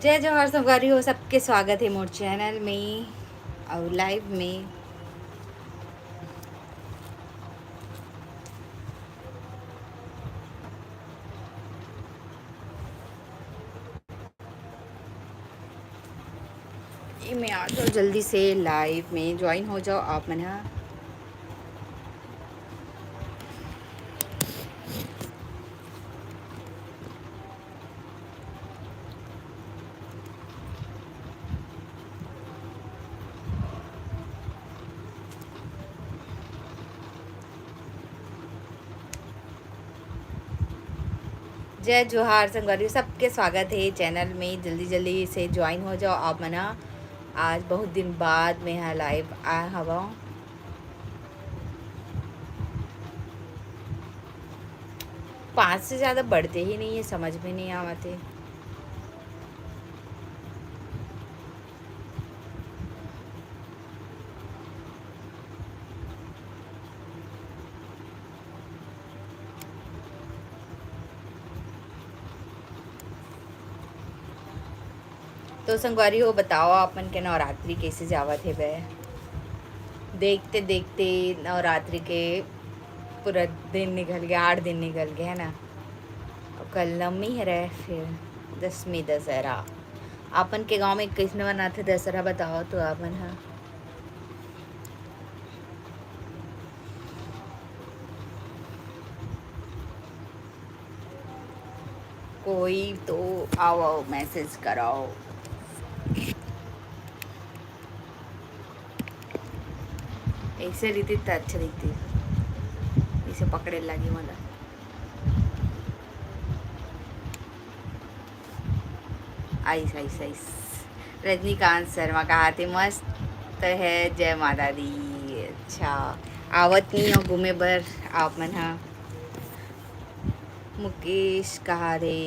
जय जवाहर संगवारी हो, सबके स्वागत है मोर चैनल में और लाइव में। ये मैं आ जाओ जल्दी से लाइव में ज्वाइन हो जाओ आप मन। जय जोहार संगवारी, सबके स्वागत है चैनल में। जल्दी जल्दी से ज्वाइन हो जाओ आप मना। आज बहुत दिन बाद मैं यहाँ लाइव आया हवा। 5 से ज़्यादा बढ़ते ही नहीं है, समझ में नहीं आते। तो संगवारी हो बताओ आप मन के नवरात्रि कैसे जावत है बे। देखते देखते नवरात्रि के पूरा दिन निकल गया, 8 दिन निकल गए है ना। और कल नवमी है रहे, फिर दसवीं दशहरा। आपन के गांव में किसने मनाते दशहरा बताओ तो आपन। हाँ, कोई तो आओ आओ मैसेज कराओ। ऐसे रीति तो अच्छी रीति इसे पकड़े लगी मला। Ice ice ice. Rajinikanth Sharma का हाथी मस्त है, जय माता दी। अच्छा, आवत नहीं हो घूमे बर आप मन। हाँ, मुकेश कहा रे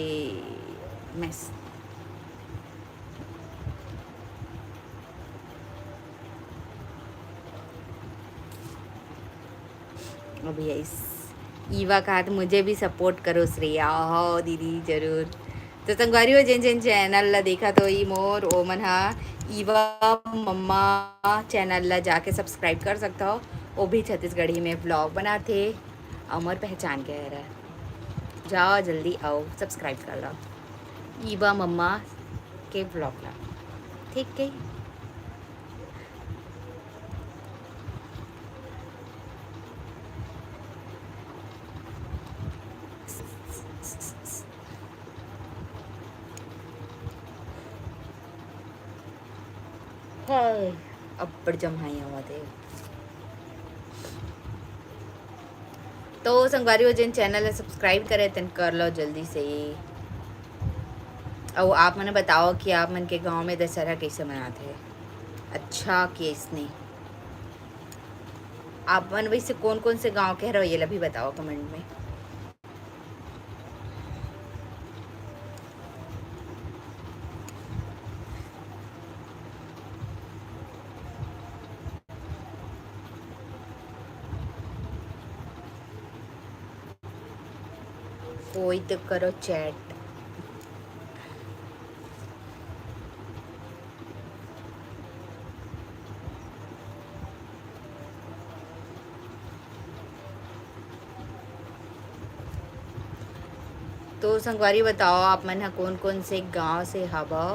मैस। अभी इस ईवा कहा तो मुझे भी सपोर्ट करो श्रेया। हो दीदी जरूर। तो संगवारी हो जिन जिन चैनल ला देखा तो ई मोर ओमन हा ईवा मम्मा चैनल ला जाके सब्सक्राइब कर सकता हो। वो भी छत्तीसगढ़ी में ब्लॉग बनाते, अमर पहचान के है। जाओ जल्दी आओ सब्सक्राइब कर लो ईवा मम्मा के ब्लॉग ला। ठीक है। अब्बड़ जमाई हुआ थे। तो संगवारी हो जिन चैनल है सब्सक्राइब करे तन कर लो जल्दी से। और आप मैंने बताओ कि आप मन के गांव में दशहरा कैसे मनाते हैं। अच्छा केस नहीं। आप मन वैसे कौन कौन से गांव के रहो ये भी बताओ कमेंट में। कोई तो करो चैट। तो संगवारी बताओ आप मन कौन कौन से गांव से हवा।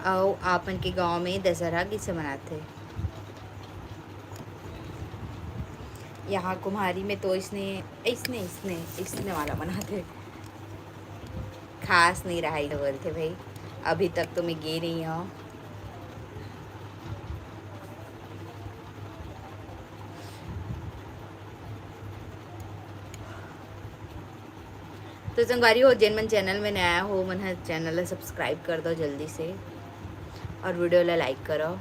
और आप मन के गांव में दशहरा कैसे मनाते। यहाँ कुम्हारी में तो इसने इसने इसने इसने वाला बनाते। खास नहीं रहा ही बोलते भाई। अभी तक तो मैं गे नहीं हूँ। तो संगवारी हो जिन मन चैनल में नया हो मन चैनल सब्सक्राइब कर दो जल्दी से और वीडियो ला लाइक करो।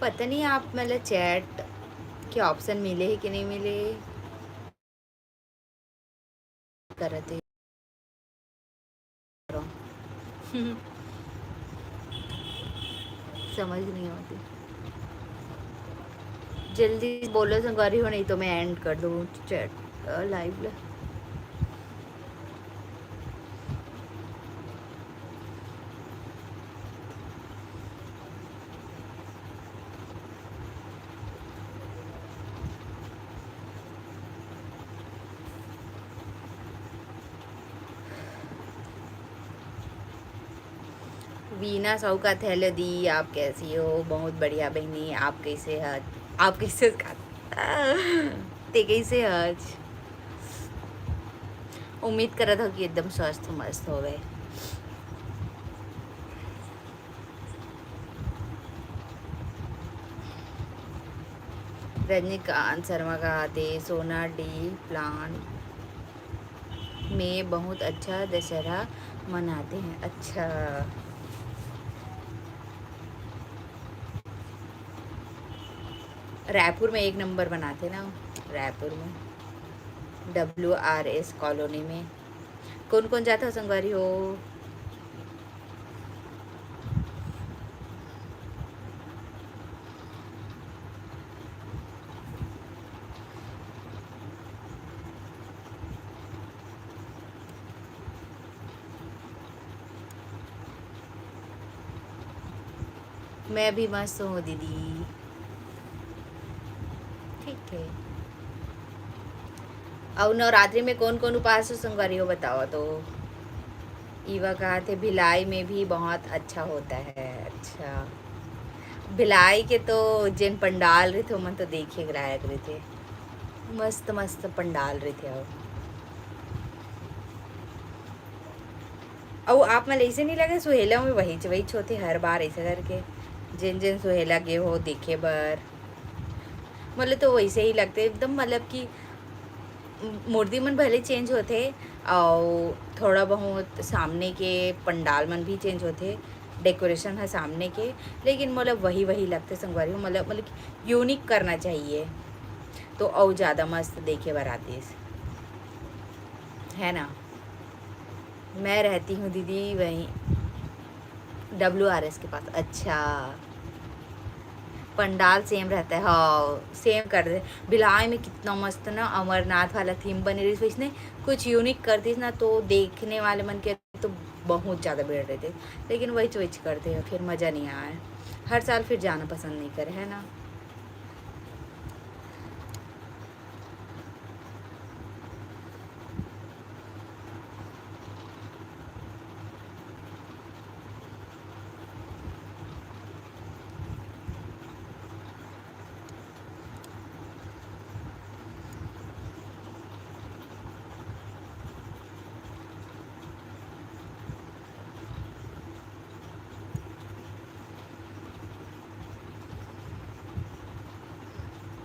पता नहीं आप मतलब चैट के ऑप्शन मिले है कि नहीं मिले कर रहे थे। समझ नहीं आती। जल्दी बोलो संगारी हो, नहीं तो मैं एंड कर दूँ chat live. Veena Saukat, hello दी, आप कैसी हो? बहुत बढ़िया बहनी, आप कैसे हैं? आप कैसे ते कैसे आज? उम्मीद कर रहा था कि एकदम स्वस्थ मस्त हो गए। रजनीकांत शर्मा का आते सोना डी प्लान में बहुत अच्छा दशहरा मनाते हैं। अच्छा, रायपुर में एक नंबर बनाते ना, रायपुर में WRS कॉलोनी में। कौन कौन जाता हो संगवारी हो? मैं भी मस्त हूँ दीदी। ठीक है। और नवरात्रि में कौन कौन उपवास संगवारी हो बताओ तो। ईवा कहा थे भिलाई में भी बहुत अच्छा होता है। अच्छा, भिलाई के तो जिन पंडाल रहे थे मन तो देखे ग्राहक रहे थे, मस्त मस्त पंडाल रहे थे। और आप मतलब ऐसे नहीं लगे सुहेला में वही वही होते हर बार ऐसे करके जिन जिन सुहेला गे हो देखे बर, मतलब तो वैसे ही लगते एकदम, मतलब कि मूर्ति मन भले चेंज होते और थोड़ा बहुत सामने के पंडाल मन भी चेंज होते, डेकोरेशन है सामने के, लेकिन मतलब वही वही लगते संगवारी हो। मतलब यूनिक करना चाहिए तो और ज़्यादा मस्त देखे बर आती है ना। मैं रहती हूँ दीदी वहीं WRS के पास। अच्छा, पंडाल सेम रहता है, हाँ सेम कर दे। भिलाई में कितना मस्त ना अमरनाथ वाला थीम बनी रही, इसने कुछ यूनिक कर दी ना, तो देखने वाले मन के तो बहुत ज़्यादा भीड़ रहे थे, लेकिन वही चोइच करते हैं फिर मज़ा नहीं आया। हर साल फिर जाना पसंद नहीं करे, है ना।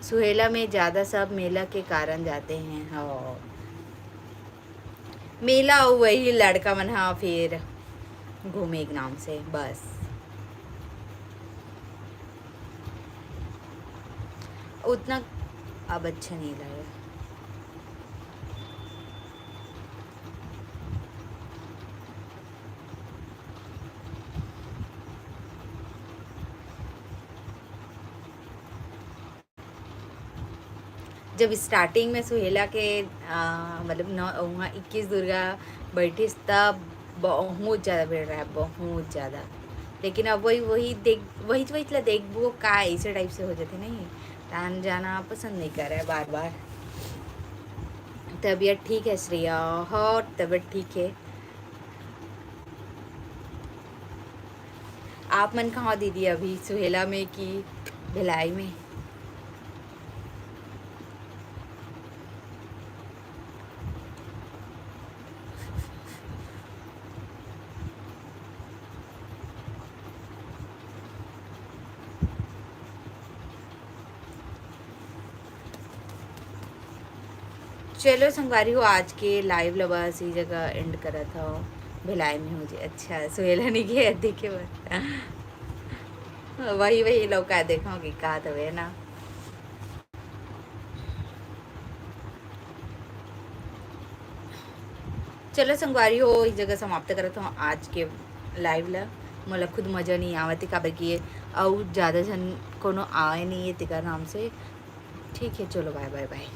सुहेला में ज़्यादा सब मेला के कारण जाते हैं, हाँ मेला और वही लड़का मन, हाँ फिर घूमे के नाम से बस। उतना अब अच्छा नहीं लगा। जब स्टार्टिंग में सुहेला के मतलब नौ वहाँ 21 दुर्गा बैठी तब बहुत ज़्यादा भीड़ रहा है, बहुत ज़्यादा। लेकिन अब वही वही देख वही वही चला देख वो का ऐसे टाइप से हो जाते नहीं, टान जाना पसंद नहीं कर रहा है बार बार। तबीयत ठीक है श्रेया? हाँ तबीयत ठीक है। आप मन कहाँ दीदी अभी, सुहेला में कि भिलाई में? चलो संगवारी हो, आज के लाइव लबा इसी जगह एंड करा था, भिलाई में हो जी। अच्छा सुहेला नहीं गया देखे बस। वही वही लौका देखो कि का हवे ना। चलो संगवारी हो इस जगह समाप्त करत हूँ आज के लाइव ला। मोला खुद मजा नहीं आवत काबर कि और ज़्यादा जन कोनो आए नहीं है तेकर नाम से। ठीक है चलो बाय बाय बाय।